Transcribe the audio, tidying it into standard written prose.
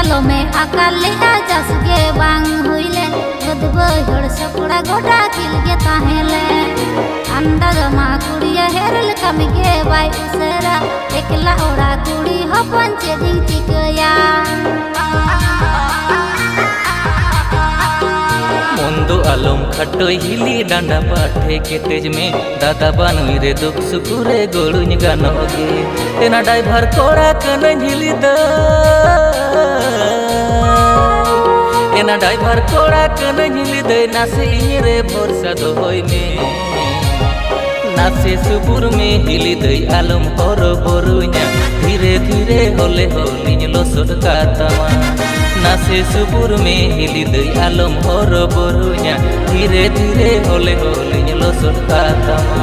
सालों में अकाल जस के बांग हुईले खुद बहड़ सपड़ा गोटा खिल के ताहेले अंडा जमा कुड़िया हेरल कमी के बाई उसरा एकला ओड़ा कुड़ी हपन चेदिंग चिकया मुंदो आलम खटो हिली डांडा पाठे केटेज में दादा बानुई रे दुख सुकुरे गोड़ुኝ गानोगे तेना ड्राइवर कोड़ा कन हिली द एना ड्राइवर कोड़ा कन हिली दे नासे रे भरोसा दो होई में नासे सुबुर में हिली दे आलम हरो बरुña धीरे धीरे होले होलिñ लोसोड कातामा नासे सुबुर में हिली दे आलम हरो बरुña धीरे धीरे होले होलिñ लोसोड कातामा।